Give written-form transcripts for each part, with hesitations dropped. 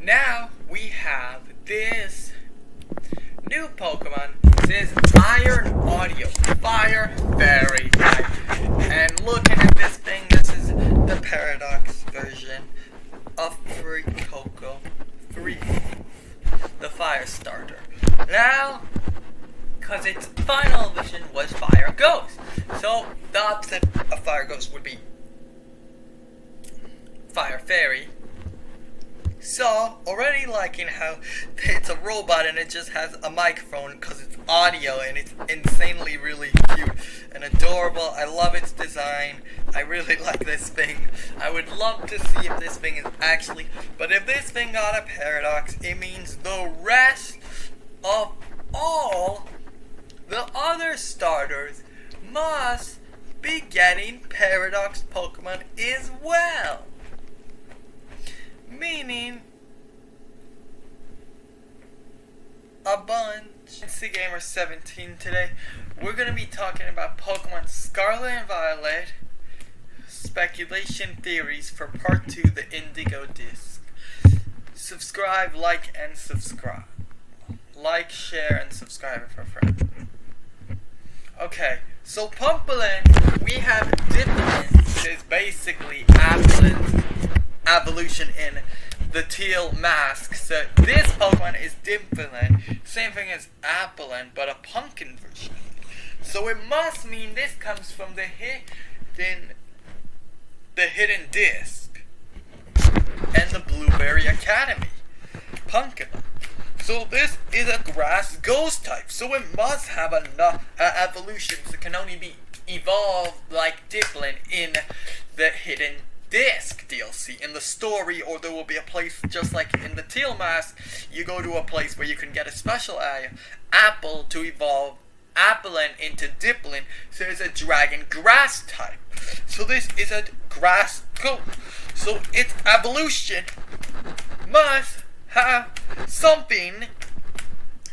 Now we have this new Pokemon. This Iron Audio Fire Fairy type. And looking at this thing, this is the Paradox version of fuecoco, the fire starter. Now, because its final evolution was Fire Ghost. So the opposite of Fire Ghost would be Fire Fairy. So, already liking how it's a robot and it just has a microphone because it's audio and it's insanely really cute and adorable. I love its design. I really like this thing. I would love to see if this thing is actually... But if this thing got a Paradox, it means the rest of all the other starters must be getting Paradox Pokemon as well. Meaning a bunch. It's the Gamer 17 today. We're going to be talking about Pokemon Scarlet and Violet, speculation theories for part 2, the Indigo Disc. Subscribe, like, and subscribe. Like, share, and subscribe for friends. Okay, so Pumpelin, we have Dippelin, which is basically Appelin's evolution in the teal mask. So this Pokemon is Dippelin, same thing as Appeline, but a pumpkin version. So it must mean this comes from the hidden disc and the Blueberry Academy Pumpkin. So this is a grass ghost type, so it must have enough evolutions that can only be evolved like Dippelin in the hidden disc DLC in the story, or there will be a place just like in the teal mask. You go to a place where you can get a special apple to evolve Appeline into Dippelin. So it's a dragon grass type. So this is a grass ghost. So its evolution must have something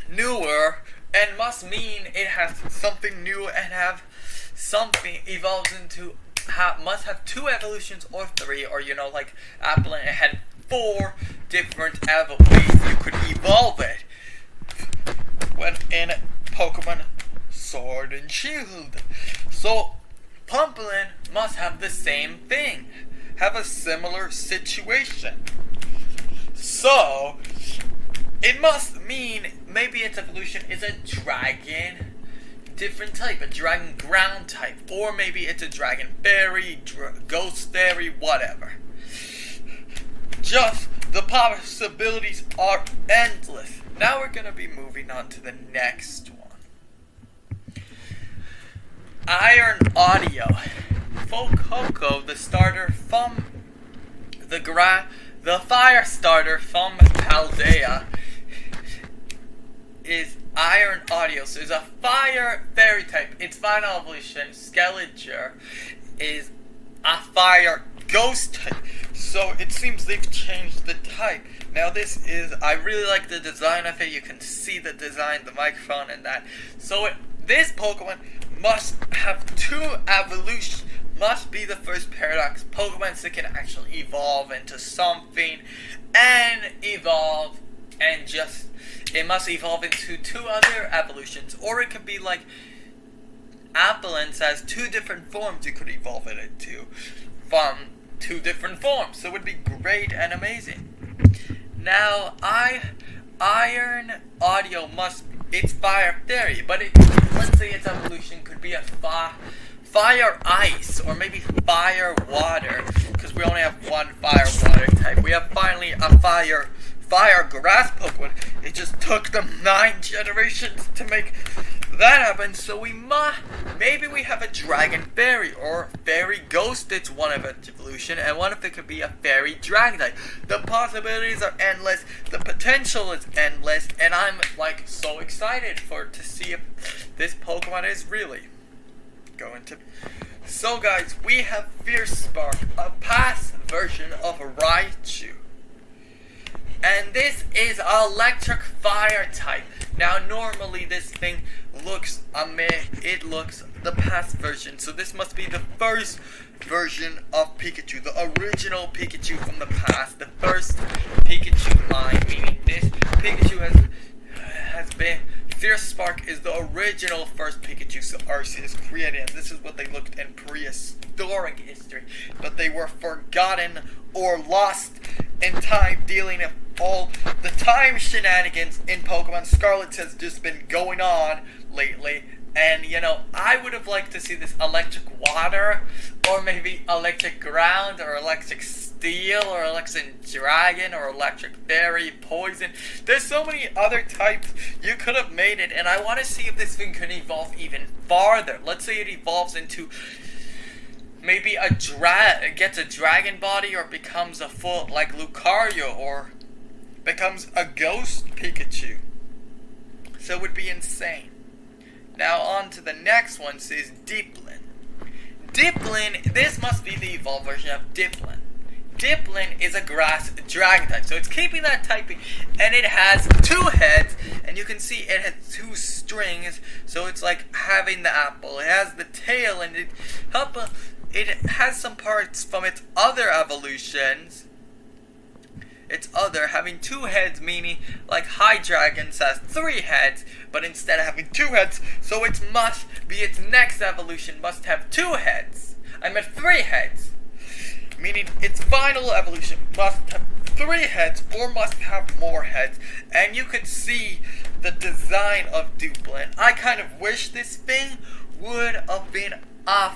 newer and must mean it has something new and have something evolves into must have 2 evolutions or 3, or like Appeline, it had 4 different ways you could evolve it when in Pokemon Sword and Shield. So Pumpelin must have the same thing, have a similar situation. So it must mean maybe its evolution is a dragon different type, a dragon ground type, or maybe it's a dragon fairy, ghost fairy, whatever. Just the possibilities are endless. Now we're going to be moving on to the next one. Iron Audio fuecoco, the starter from the fire starter from Paldea, is Iron Audio. So it's a fire fairy type. Its final evolution, Skeletor, is a fire ghost type. So it seems they've changed the type. Now this is, I really like the design of it. You can see the design, the microphone and that. So this Pokemon must have 2 evolutions. Must be the first Paradox Pokemon that can actually evolve into something and evolve and just... It must evolve into 2 other evolutions, or it could be like Appeline has 2 different forms you could evolve it into from 2 different forms. So it would be great and amazing. Now, Iron Audio it's Fire Fairy, but let's say its evolution could be a Fire Ice, or maybe Fire Water, because we only have 1 Fire Water type. We have finally a Fire Grass Pokemon. It just took them 9 generations to make that happen. So maybe we have a Dragon Fairy or Fairy Ghost. It's one of its evolution, and one of it could be a Fairy Dragon type. The possibilities are endless. The potential is endless, and I'm so excited to see if this Pokemon is really going to. So guys, we have Fierce Spark, a past version of Raichu. And this is electric fire type. Now normally this thing looks it looks the past version, so this must be the first version of Pikachu, the original Pikachu from the past, the first Pikachu line. Spark is the original first Pikachu Arceus created, and this is what they looked in prehistoric history. But they were forgotten or lost in time, dealing with all the time shenanigans in Pokemon. Scarlet has just been going on lately. And, you know, I would have liked to see this electric water, or maybe electric ground, or electric steel, or electric dragon, or electric berry, poison. There's so many other types you could have made it, and I want to see if this thing can evolve even farther. Let's say it evolves into maybe gets a dragon body, or becomes a full, like Lucario, or becomes a ghost Pikachu. So it would be insane. Now on to the next one, says Diplin. Diplin, this must be the evolved version of Diplin. Diplin is a grass dragon type, so it's keeping that typing, and it has 2 heads, and you can see it has 2 strings, so it's like having the apple. It has the tail, and it has some parts from its other evolutions. Having 2 heads, meaning like Hydreigon's has 3 heads, but instead of having 2 heads, so it must be its next evolution must have 2 heads. I meant 3 heads, meaning its final evolution must have 3 heads or must have more heads. And you can see the design of Diplin. I kind of wish this thing would have been a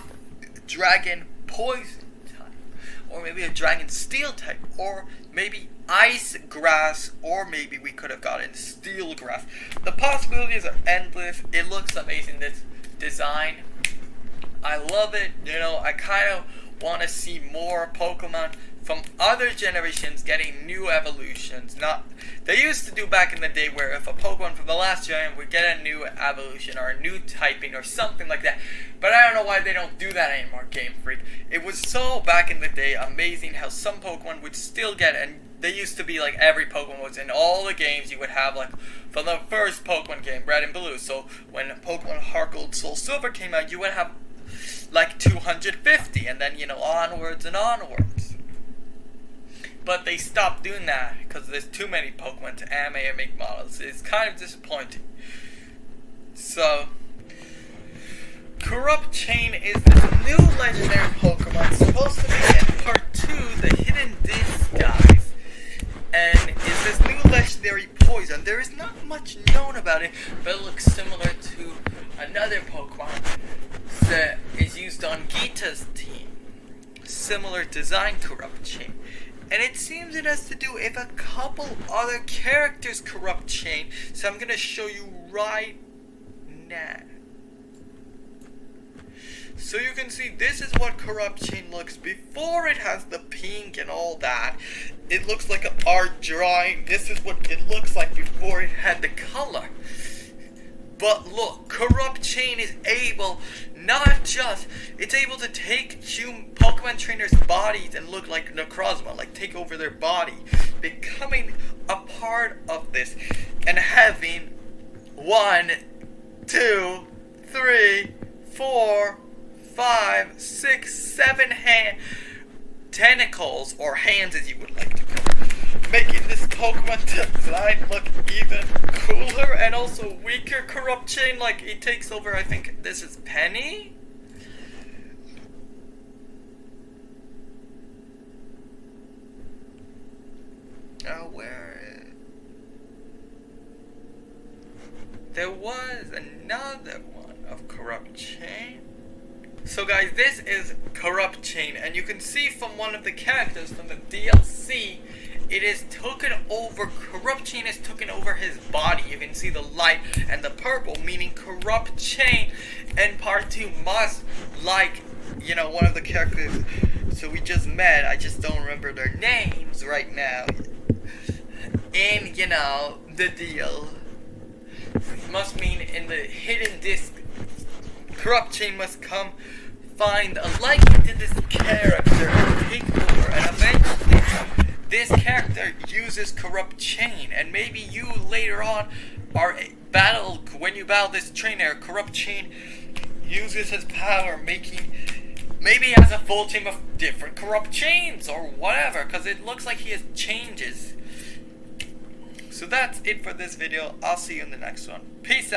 dragon poison type, or maybe a dragon steel type, or maybe ice grass, or maybe we could have gotten steel grass. The possibilities are endless. It looks amazing, this design. I love it. You know, I kind of want to see more Pokemon from other generations getting new evolutions. They used to do back in the day where if a Pokemon from the last gen would get a new evolution or a new typing or something like that. But I don't know why they don't do that anymore, Game Freak. It was so back in the day amazing how some Pokemon would still get, and they used to be like every Pokemon was in all the games you would have, like from the first Pokemon game, Red and Blue. So when Pokemon Heart Gold Soul Silver came out, you would have like 250, and then, you know, onwards and onwards. But they stopped doing that because there's too many Pokemon to animate and make models. It's kind of disappointing. So, Corrupt Chain is this new legendary Pokemon supposed to be in part 2, the Hidden Disguise, and is this new legendary poison. There is not much known about it, but it looks similar to another Pokemon that is used on Gita's team. Similar design, Corrupt Chain. And it seems it has to do with a couple other characters' Corrupt Chain, so I'm going to show you right now. So you can see this is what Corrupt Chain looks before it has the pink and all that. It looks like an art drawing. This is what it looks like before it had the color. But look, Corrupt Chain is able, it's able to take Pokemon trainers' bodies and look like Necrozma, like take over their body, becoming a part of this, and having 1, 2, 3, 4, 5, 6, 7 tentacles, or hands as you would like to call it, making this Pokemon design look even cooler and also weaker. Corrupt Chain, like it takes over, I think this is Penny? There was another one of Corrupt Chain. So guys, this is Corrupt Chain, and you can see from one of the characters from the DLC, it is taken over, Corrupt Chain has taken over his body. You can see the light and the purple, meaning Corrupt Chain in part 2 must, like, you know, one of the characters so we just met, I just don't remember their names right now, in, you know, the deal. Must mean in the hidden disc, Corrupt Chain must come find a like to this character and take over, and eventually this character uses Corrupt Chain, and maybe you later on when you battle this trainer, Corrupt Chain uses his power, maybe he has a full team of different Corrupt Chains or whatever, because it looks like he has changes. So that's it for this video. I'll see you in the next one. Peace out.